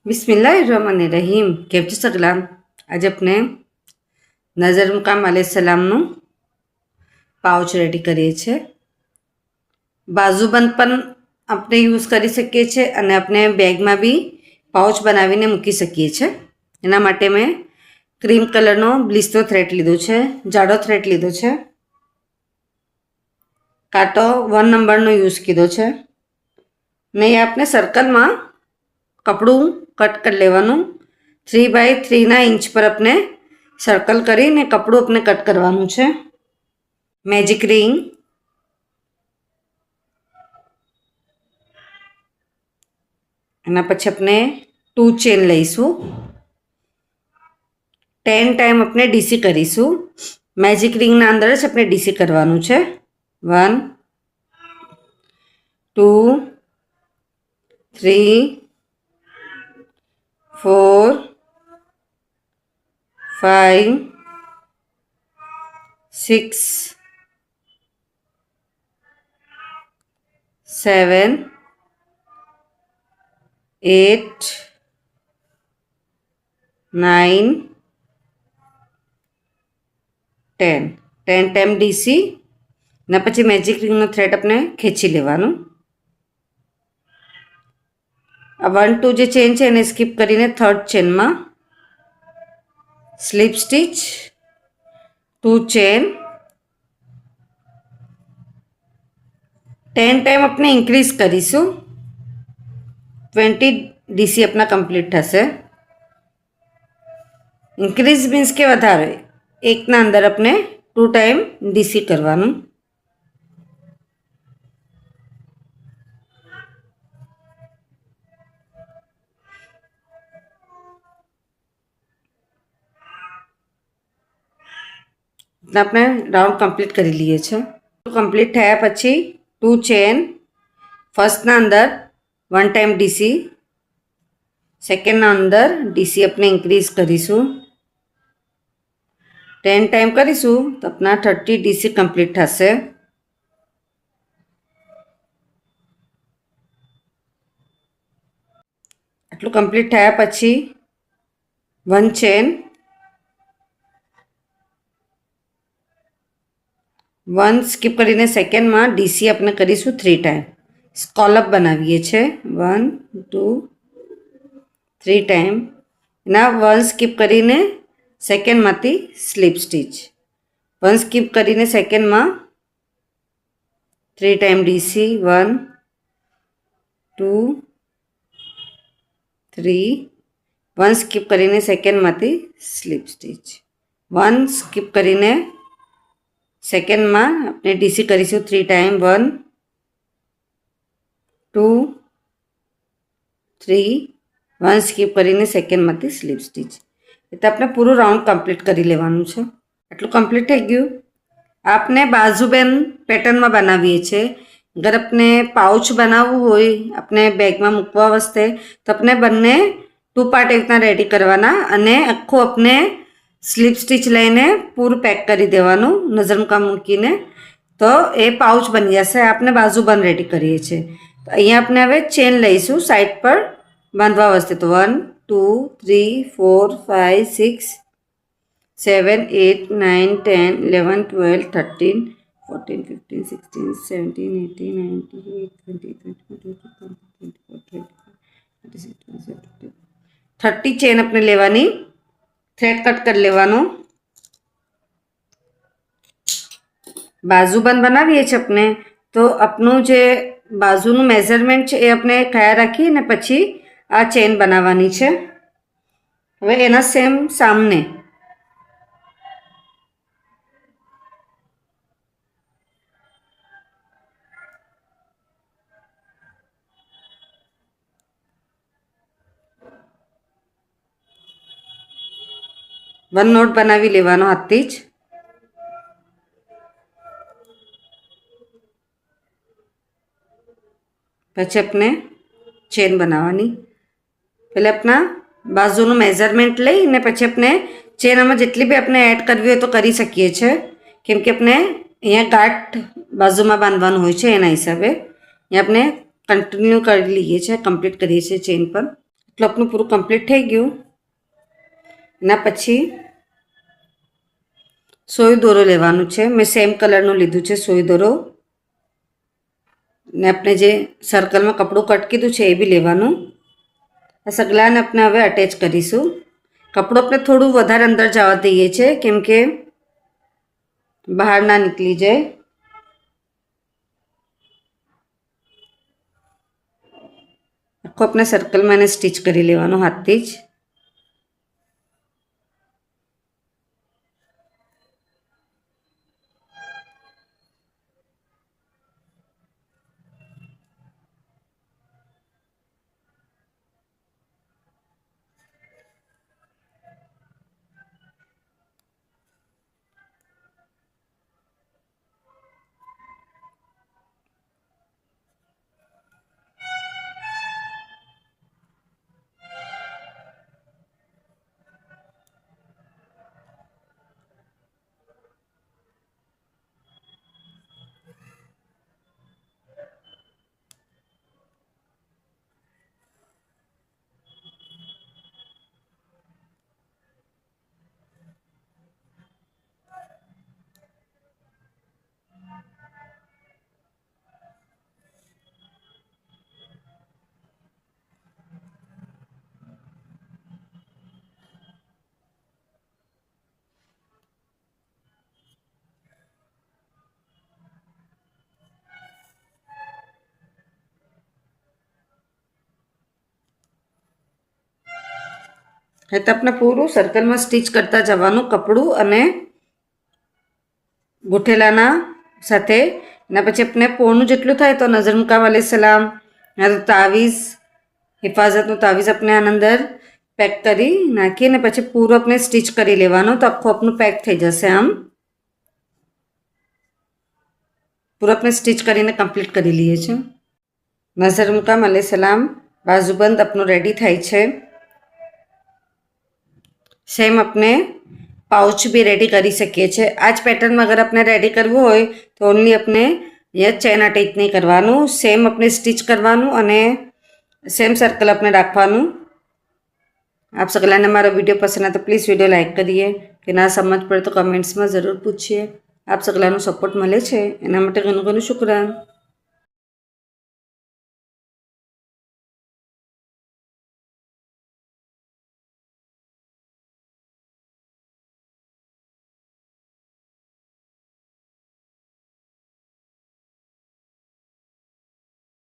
बिस्मिल्लाहिर्रहमानिर्रहीम। કેમ છો સગલા? આજે આપણે નઝર મુકામ અલૈહિસ્સલામનું પાઉચ રેડી કરીએ છીએ। બાજુબંધ પણ આપણે યુઝ કરી શકીએ છીએ અને આપણે બેગમાં બી પાઉચ બનાવીને મૂકી શકીએ છીએ। એના માટે મેં ક્રીમ કલરનો બ્લિસ્ટો થ્રેડ લીધો છે, જાડો થ્રેડ લીધો છે, કાંટો 1 નંબરનો યુઝ કીધો છે ને એ આપણે સર્કલમાં કપડું कट कर लेवानुं। 3x3 इंच पर अपने सर्कल करीने कपड़ू अपने कट करवानुं छे। मैजिक रिंग, एना पछी अपने 2 चेन लईशुं। 10 टाइम अपने डीसी करीशुं। मैजिक रिंग ना अंदर ज अपने डीसी करवानुं छे। 1 2 3 4 5 6 7 8 9 10 टाइम डीसी ने पछी मैजिक रिंग नो थ्रेड अपने खेंची लेवानुं। आ 1 2 जे चेन है एने स्कीप करीने थर्ड चेन में स्लीप स्टीच, 2 चेन, 10 टाइम अपने इंक्रीज करीशुं। 20 डीसी अपना कम्प्लीट थशे। इंक्रीज मीन्स के वधारे एक ना अंदर अपने 2 टाइम डीसी करवानुं। अपने राउंड कम्प्लीट कर लीए छे। कम्प्लीट थया पछी 2 चेन, फर्स्ट ना अंदर 1 टाइम डीसी, सेकेंड ना अंदर डीसी अपने इंक्रीज करीशुं। 10 टाइम करीशुं तो अपना 30 डीसी कम्प्लीट थशे। आटलू कम्प्लीट थया पछी 1 चेन, 1 स्कीप करीने सेकेंड में डीसी अपने करीशुं 3 टाइम। स्कॉलप बनावीए छे। 1 2 3 टाइम ना 1 स्कीप करीने सेकेंड मांथी स्लीप स्टीच, 1 स्कीप करीने सेकेंड में 3 टाइम डीसी, 1 2 3, 1 स्कीप करीने सेकेंड मांथी स्लीप स्टीच, 1 स्कीप करीने सेकेंड में अपने डीसी करीशुं 3 टाइम। 1 2 3, 1 स्कीप करीने सेकेंड मांथी स्लीप स्टीच। तो अपने पूरा राउंड कम्प्लीट करी लेवानुं छे। आटलू कम्प्लीट थई गयुं। आपने बाजूबंध पेटर्न में बनावीए छे। अगर अपने पाउच बनाववुं होय अपने बेग में मूकवा वास्ते तो अपने बंने 2 पार्ट एक रीतना रेडी करवाना अने आखो अपने स्लीप स्टीच लईने पूરું पेक करी देवानुं नजर मुकाम मूकीने तो ए पाउच बनी जशे। आपने बाजूबंध रेडी करीए छे तो अहींया आपणे हवे चेन लईशुं साइड पर बांधवा वास्ते। तो 1 2 3 4 5 6 7 8 9 10 11 12 13 14 15 16 17 18 19 20 21 22 23 30 चेन अपने लेवानी। थ्रेड कट कर लेवानो। बाजूबंध बनावीए छे अपने तो अपनु जे बाजूनु मेजरमेंट छे ए अपने ख्याल राखी ने पछी आ चेन बनावानी छे। हवे एना सेम सामने वन नोट बनावी लेवानो हाथथी ज। पछी अपने चेन बनावानी। पहले अपना बाजूनु मेजरमेंट लई ने पछी अपने चेन आमां जेटली बी अपने एड करवी होय तो करी सकीए छे केम के अपने अहींया गांठ बाजूमां बांधवानुं होय छे एना हिसाबे अहींया अपने कंटिन्यू करी लीए छे, कम्प्लीट करीए छे चेन पर। એટલું આપણું પૂરું કમ્પ્લીટ થઈ ગયું. એના પછી સોય દોરો લેવાનું છે. મેં સેમ કલરનું લીધું છે સોય દોરો. ને આપણે જે સર્કલમાં કપડું કટ કીધું છે એ બી લેવાનું. આ સગલાને આપણે હવે અટેચ કરીશું. કપડું આપણે થોડું વધારે અંદર જવા દઈએ છીએ કેમ કે બહાર ના નીકળી જાય. આખું આપણે સર્કલમાં એને સ્ટીચ કરી લેવાનું હાથથી જ. એ તો આપણે પૂરું સર્કલમાં સ્ટીચ કરતા જવાનું કપડું અને ગોઠેલાના સાથે. એના પછી આપણે પોણું જેટલું થાય તો નઝર મુકામ અલૈહિસ્સલામ તાવીઝ હિફાજતનું તાવીઝ આપણે આના અંદર પેક કરી નાખીને પછી પૂરું આપણે સ્ટીચ કરી લેવાનું તો આખું આપણું પેક થઈ જશે. આમ પૂરું આપણે સ્ટીચ કરીને કમ્પ્લીટ કરી લઈએ છીએ. નઝર મુકામ અલૈહિસ્સલામ બાજુબંધ આપણું રેડી થાય છે. સેમ આપણે પાઉચ भी रेडी કરી શકીએ છીએ. આ જ પેટર્નમાં અગર આપણે રેડી કરવું હોય તો ઓનલી આપણે અહીંયા ચેન અટેચ નહીં કરવાનું, સેમ આપણે સ્ટીચ કરવાનું અને સેમ સર્કલ આપણે રાખવાનું. आप सगलाने हमारा वीडियो पसंद है तो प्लीज़ वीडियो लाइक करिए. कि ना समझ पड़े तो कमेंट्स में ज़रूर पूछिए. आप सगलानो सपोर्ट મળે છે એના માટે ઘણું ઘણું શુક્રાન.